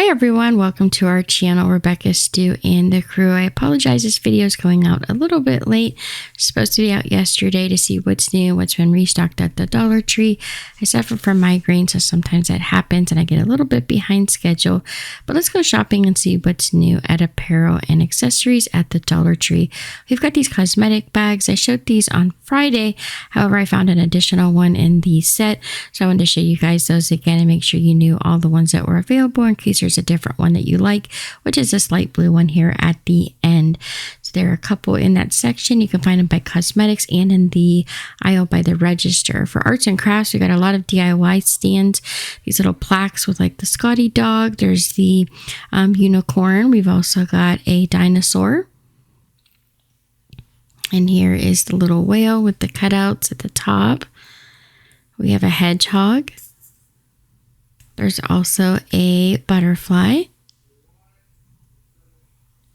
everyone, welcome to our channel, Rebecca, Stu, and the Crew. I apologize, this video is going out a little bit late. It's supposed to be out yesterday to see what's new, what's been restocked at the Dollar Tree. I suffer from migraines, so sometimes that happens and I get a little bit behind schedule. But let's go shopping and see what's new at apparel and accessories at the Dollar Tree. We've got these cosmetic bags. I showed these on Friday. However, I found an additional one in the set, so I wanted to show you guys those again and make sure you knew all the ones that were available in case there's a different one that you like, which is this light blue one here at the end. So there are a couple in that section. You can find them by cosmetics and in the aisle by the register. For arts and crafts, we got a lot of DIY stands, these little plaques with like the Scotty dog. There's the unicorn. We've also got a dinosaur. And here is the little whale with the cutouts at the top. We have a hedgehog. There's also a butterfly,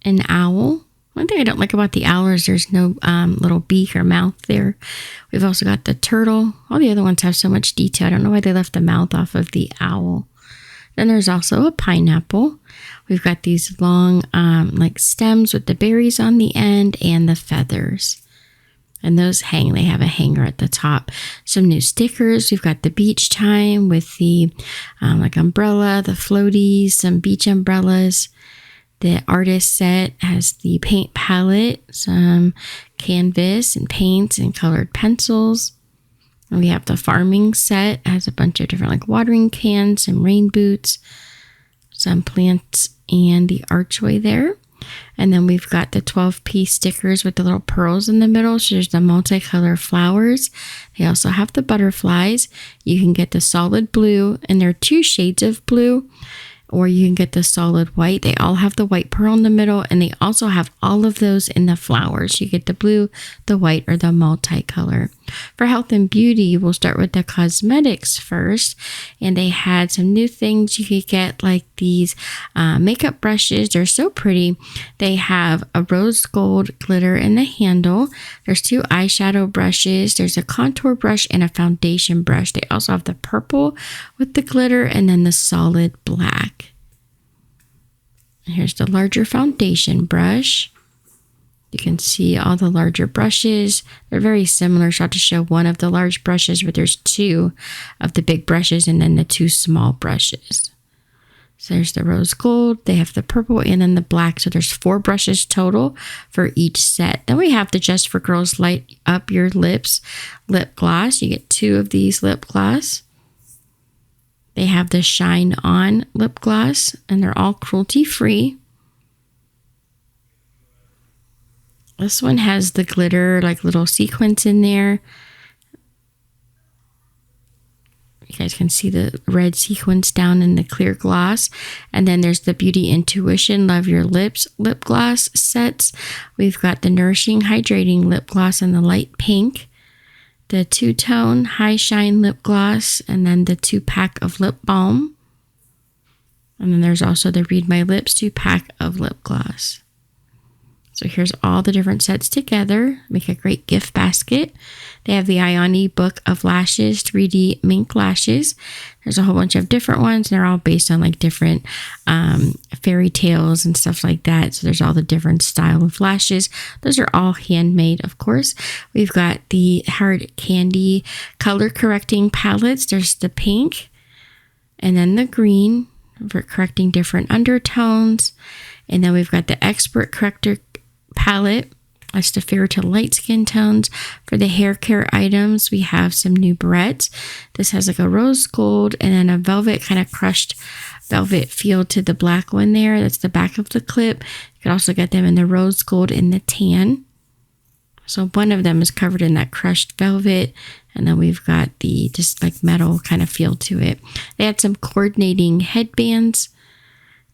an owl. One thing I don't like about the owl is there's no little beak or mouth there. We've also got the turtle. All the other ones have so much detail. I don't know why they left the mouth off of the owl. Then there's also a pineapple. We've got these long like stems with the berries on the end and the feathers. And those hang, they have a hanger at the top. Some new stickers. We've got the beach time with the like umbrella, the floaties, some beach umbrellas. The artist set has the paint palette, some canvas and paints and colored pencils. And we have the farming set, has a bunch of different like watering cans, some rain boots, some plants, and the archway there. And then we've got the 12-piece stickers with the little pearls in the middle. So there's the multicolor flowers. They also have the butterflies. You can get the solid blue, and there are two shades of blue, or you can get the solid white. They all have the white pearl in the middle, and they also have all of those in the flowers. You get the blue, the white, or the multicolor. For health and beauty, we'll start with the cosmetics first, and they had some new things. You could get like these makeup brushes. They're so pretty. They have a rose gold glitter in the handle. There's two eyeshadow brushes. There's a contour brush and a foundation brush. They also have the purple with the glitter and then the solid black. Here's the larger foundation brush. You can see all the larger brushes. They're very similar. So I'll just show one of the large brushes, but there's two of the big brushes and then the two small brushes. So there's the rose gold, they have the purple, and then the black. So there's 4 brushes total for each set. Then we have the Just for Girls Light Up Your Lips lip gloss. You get 2 of these lip gloss. They have the Shine On lip gloss, and they're all cruelty free. This one has the glitter, like little sequins in there. You guys can see the red sequins down in the clear gloss. And then there's the Beauty Intuition Love Your Lips lip gloss sets. We've got the Nourishing Hydrating lip gloss in the light pink, the two-tone High Shine lip gloss, and then the 2-pack of lip balm. And then there's also the Read My Lips 2-pack of lip gloss. So here's all the different sets together. Make a great gift basket. They have the Ioni Book of Lashes, 3D mink lashes. There's a whole bunch of different ones. And they're all based on like different fairy tales and stuff like that. So there's all the different style of lashes. Those are all handmade, of course. We've got the Hard Candy color correcting palettes. There's the pink and then the green for correcting different undertones. And then we've got the Expert Corrector palette. That's the fair to light skin tones. For the hair care items, we have some new barrettes. This has like a rose gold and then a velvet, kind of crushed velvet feel to the black one there. That's the back of the clip. You can also get them in the rose gold and the tan. So one of them is covered in that crushed velvet, and then we've got the just like metal kind of feel to it. They had some coordinating headbands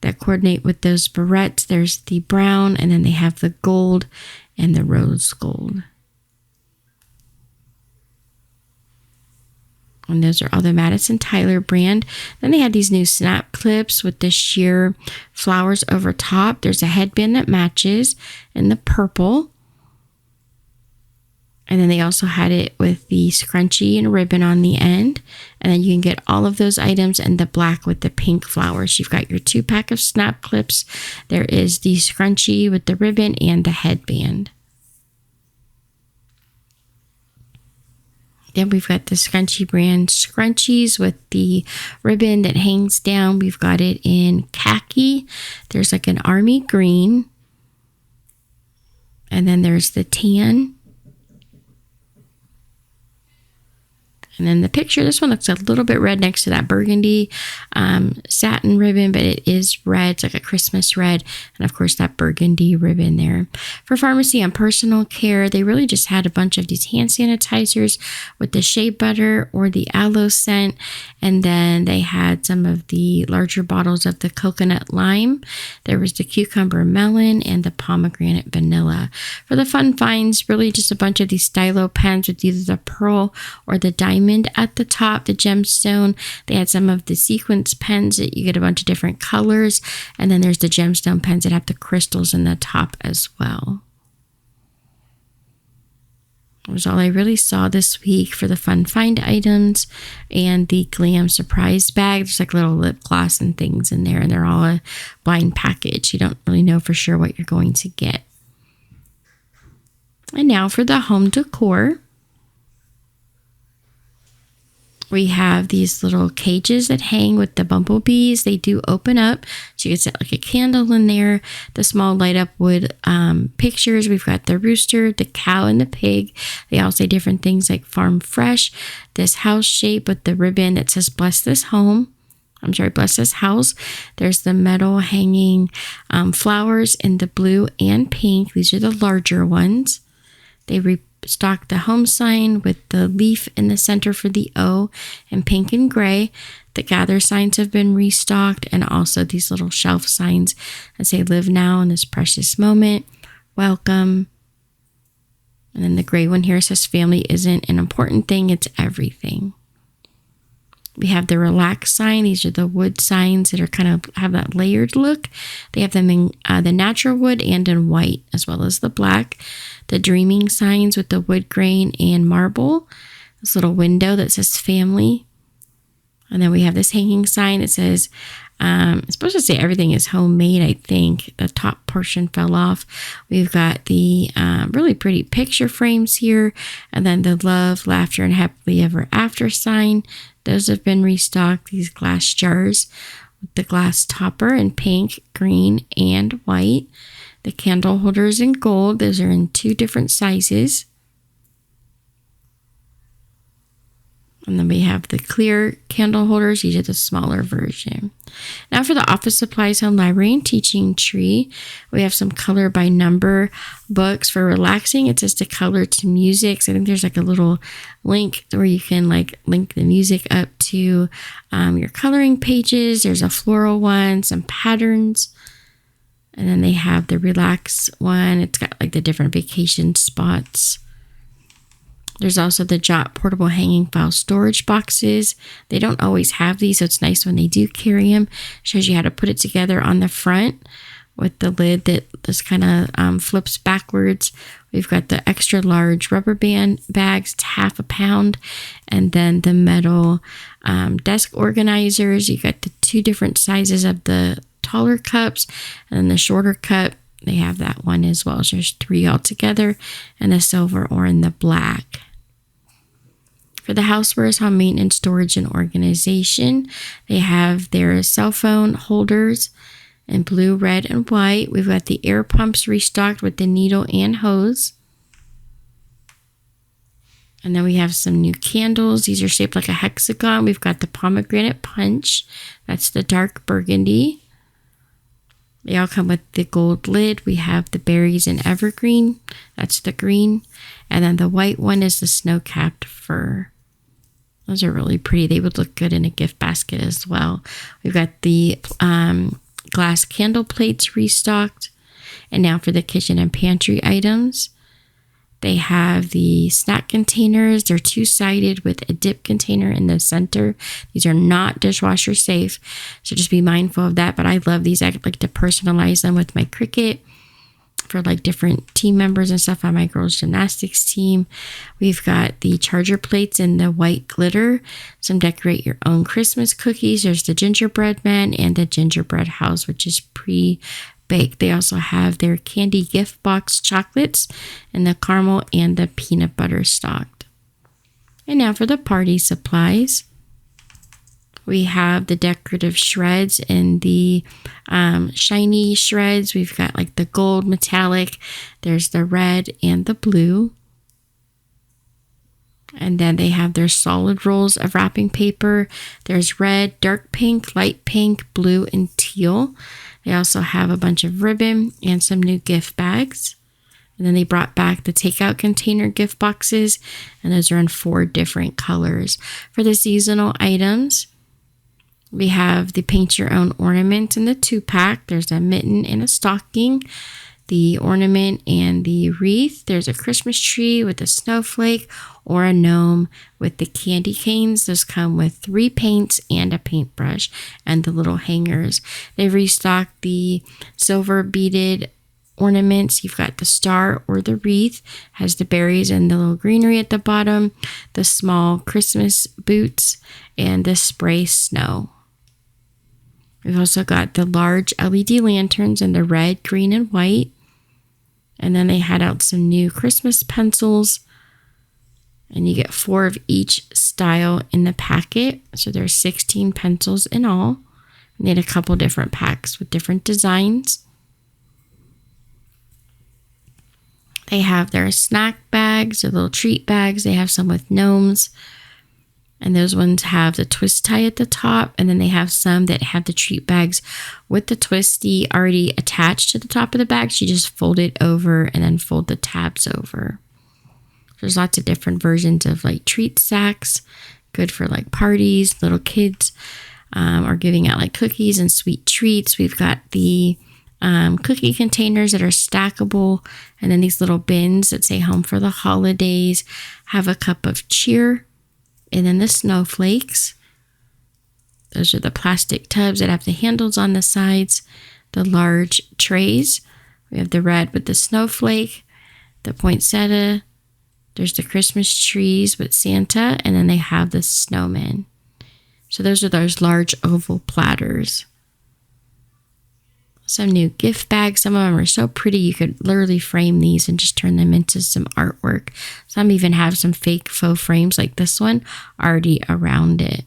that coordinate with those barrettes. There's the brown, and then they have the gold and the rose gold. And those are all the Madison Tyler brand. Then they had these new snap clips with the sheer flowers over top. There's a headband that matches in the purple. And then they also had it with the scrunchie and ribbon on the end. And then you can get all of those items in the black with the pink flowers. You've got your 2-pack of snap clips. There is the scrunchie with the ribbon and the headband. Then we've got the Scrunchie brand scrunchies with the ribbon that hangs down. We've got it in khaki. There's like an army green. And then there's the tan. And then the picture, this one looks a little bit red next to that burgundy satin ribbon, but it is red. It's like a Christmas red. And of course, that burgundy ribbon there. For pharmacy and personal care, they really just had a bunch of these hand sanitizers with the shea butter or the aloe scent. And then they had some of the larger bottles of the coconut lime. There was the cucumber melon and the pomegranate vanilla. For the fun finds, really just a bunch of these stylo pens with either the pearl or the diamond at the top, the gemstone. They had some of the sequence pens that you get a bunch of different colors. And then there's the gemstone pens that have the crystals in the top as well. That was all I really saw this week for the fun find items and the glam surprise bag. There's like little lip gloss and things in there, and they're all a blind package. You don't really know for sure what you're going to get. And now for the home decor. We have these little cages that hang with the bumblebees. They do open up, so you can set like a candle in there. The small light up wood pictures. We've got the rooster, the cow, and the pig. They all say different things like farm fresh. This house shape with the ribbon that says bless this home. Bless this house. There's the metal hanging flowers in the blue and pink. These are the larger ones. They restocked the home sign with the leaf in the center for the O in pink and gray. The gather signs have been restocked, and also these little shelf signs that say live now in this precious moment, welcome. And then the gray one here says family isn't an important thing, it's everything. We have the relax sign. These are the wood signs that are kind of have that layered look. They have them in the natural wood and in white, as well as the black. The dreaming signs with the wood grain and marble. This little window that says family. And then we have this hanging sign that says, it's supposed to say everything is homemade, I think. The top portion fell off. We've got the really pretty picture frames here. And then the love, laughter, and happily ever after sign. Those have been restocked. These glass jars with the glass topper in pink, green, and white. The candle holders in gold. Those are in 2 different sizes. And then we have the clear candle holders. These are the smaller version. Now for the office supplies, home library, and teaching tree. We have some color by number books for relaxing. It says to color to music. So I think there's like a little link where you can like link the music up to your coloring pages. There's a floral one, some patterns. And then they have the relax one. It's got like the different vacation spots. There's also the Jot portable hanging file storage boxes. They don't always have these, so it's nice when they do carry them. Shows you how to put it together on the front with the lid that just kind of flips backwards. We've got the extra large rubber band bags. It's ½ a pound. And then the metal desk organizers. You got the 2 different sizes of the taller cups, and then the shorter cup. They have that one as well. So there's 3 altogether, and the silver or in the black. For the housewares, home maintenance, storage, and organization, they have their cell phone holders in blue, red, and white. We've got the air pumps restocked with the needle and hose. And then we have some new candles. These are shaped like a hexagon. We've got the pomegranate punch. That's the dark burgundy. They all come with the gold lid. We have the berries and evergreen. That's the green. And then the white one is the snow-capped fir. Those are really pretty. They would look good in a gift basket as well. We've got the glass candle plates restocked. And now for the kitchen and pantry items. They have the snack containers. They're 2-sided with a dip container in the center. These are not dishwasher safe, so just be mindful of that. But I love these. I like to personalize them with my Cricut. for like different team members and stuff on my girls' gymnastics team. We've got the charger plates in the white glitter, some decorate your own Christmas cookies. There's the gingerbread man and the gingerbread house, which is pre-baked. They also have their candy gift box chocolates and the caramel and the peanut butter stocked. And now for the party supplies. We have the decorative shreds and the shiny shreds. We've got like the gold metallic. There's the red and the blue. And then they have their solid rolls of wrapping paper. There's red, dark pink, light pink, blue, and teal. They also have a bunch of ribbon and some new gift bags. And then they brought back the takeout container gift boxes. And those are in 4 different colors. For the seasonal items, we have the paint your own ornament in the 2-pack. There's a mitten and a stocking, the ornament and the wreath. There's a Christmas tree with a snowflake or a gnome with the candy canes. Those come with 3 paints and a paintbrush and the little hangers. They've restocked the silver beaded ornaments. You've got the star or the wreath, has the berries and the little greenery at the bottom, the small Christmas boots, and the spray snow. We've also got the large LED lanterns in the red, green, and white. And then they had out some new Christmas pencils. And you get 4 of each style in the packet. So there's 16 pencils in all. And they had a couple different packs with different designs. They have their snack bags, their little treat bags. They have some with gnomes. And those ones have the twist tie at the top. And then they have some that have the treat bags with the twisty already attached to the top of the bag. So you just fold it over and then fold the tabs over. There's lots of different versions of like treat sacks. Good for like parties, little kids are giving out like cookies and sweet treats. We've got the cookie containers that are stackable. And then these little bins that say home for the holidays. Have a cup of cheer. And then the snowflakes. Those are the plastic tubs that have the handles on the sides. The large trays. We have the red with the snowflake. The poinsettia. There's the Christmas trees with Santa. And then they have the snowman. So those are those large oval platters. Some new gift bags. Some of them are so pretty you could literally frame these and just turn them into some artwork. Some even have some fake faux frames like this one already around it.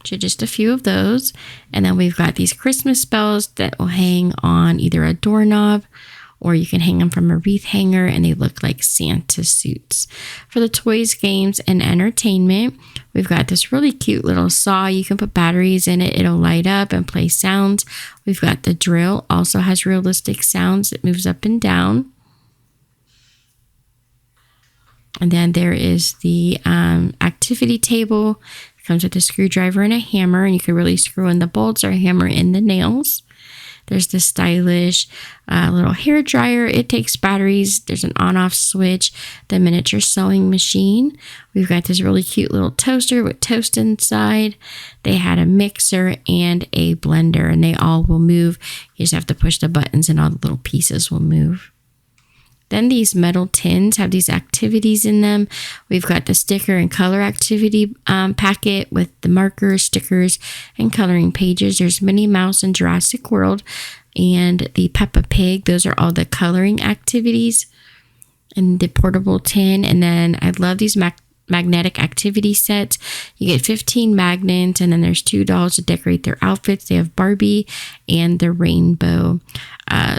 So just a few of those. And then we've got these Christmas bells that will hang on either a doorknob or you can hang them from a wreath hanger and they look like Santa suits. For the toys, games, and entertainment, we've got this really cute little saw. You can put batteries in it. It'll light up and play sounds. We've got the drill. Also has realistic sounds. It moves up and down. And then there is the activity table. It comes with a screwdriver and a hammer. And you can really screw in the bolts or hammer in the nails. There's the stylish little hair dryer. It takes batteries. There's an on-off switch. The miniature sewing machine. We've got this really cute little toaster with toast inside. They had a mixer and a blender, and they all will move. You just have to push the buttons and all the little pieces will move. Then these metal tins have these activities in them. We've got the sticker and color activity packet with the markers, stickers, and coloring pages. There's Minnie Mouse and Jurassic World and the Peppa Pig. Those are all the coloring activities in the portable tin. And then I love these magnetic activity sets. You get 15 magnets, and then there's 2 dolls to decorate their outfits. They have Barbie and the rainbow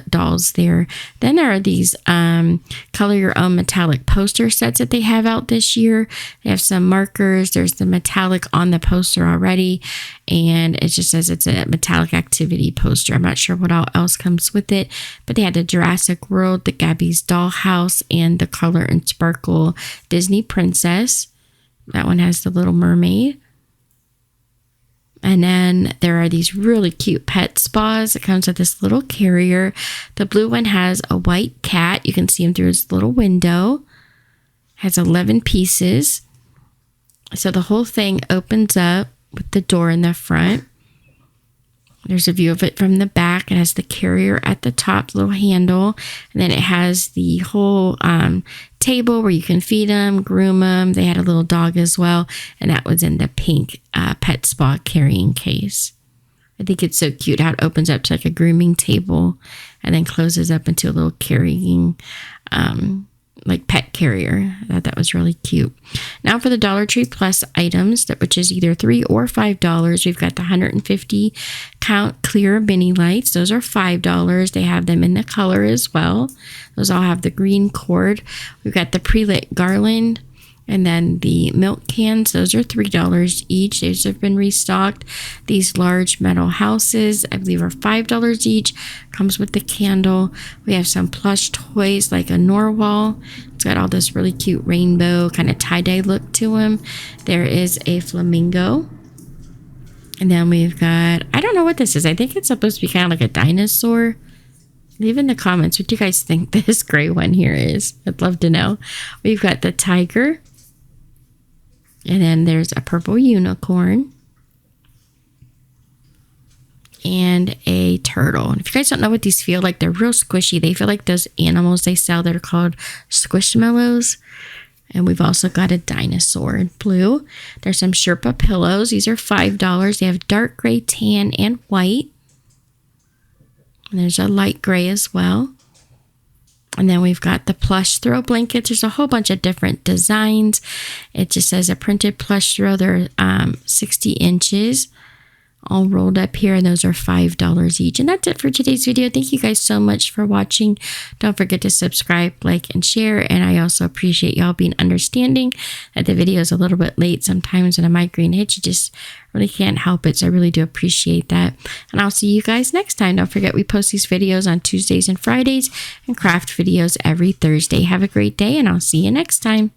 dolls there. Then there are these color your own metallic poster sets that they have out this year. They have some markers. There's the metallic on the poster already, and it just says it's a metallic activity poster. I'm not sure what all else comes with it, but they had the Jurassic World, the Gabby's Dollhouse, and the Color and Sparkle Disney Princess. That one has the Little Mermaid. And then there are these really cute pet spas. It comes with this little carrier. The blue one has a white cat. You can see him through his little window. Has 11 pieces. So the whole thing opens up with the door in the front. There's a view of it from the back. It has the carrier at the top, little handle. And then it has the whole table where you can feed them, groom them. They had a little dog as well. And that was in the pink pet spa carrying case. I think it's so cute how it opens up to like a grooming table and then closes up into a little carrying like pet carrier. I thought that was really cute. Now for the Dollar Tree Plus items, which is either $3 or $5. We've got the 150 count clear mini lights. Those are $5. They have them in the color as well. Those all have the green cord. We've got the pre-lit garland. And then the milk cans, those are $3 each. Those have been restocked. These large metal houses, I believe, are $5 each. Comes with the candle. We have some plush toys like a narwhal. It's got all this really cute rainbow kind of tie-dye look to them. There is a flamingo. And then we've got, I don't know what this is. I think it's supposed to be kind of like a dinosaur. Leave in the comments what you guys think this gray one here is. I'd love to know. We've got the tiger. And then there's a purple unicorn and a turtle. And if you guys don't know what these feel like, they're real squishy. They feel like those animals they sell that are called squishmallows. And we've also got a dinosaur in blue. There's some Sherpa pillows. These are $5. They have dark gray, tan, and white. And there's a light gray as well. And then we've got the plush throw blankets. There's a whole bunch of different designs. It just says a printed plush throw. They're 60 inches all rolled up here. And those are $5 each. And that's it for today's video. Thank you guys so much for watching. Don't forget to subscribe, like, and share. And I also appreciate y'all being understanding that the video is a little bit late. Sometimes when a migraine hits, you just really can't help it. So I really do appreciate that. And I'll see you guys next time. Don't forget we post these videos on Tuesdays and Fridays and craft videos every Thursday. Have a great day and I'll see you next time.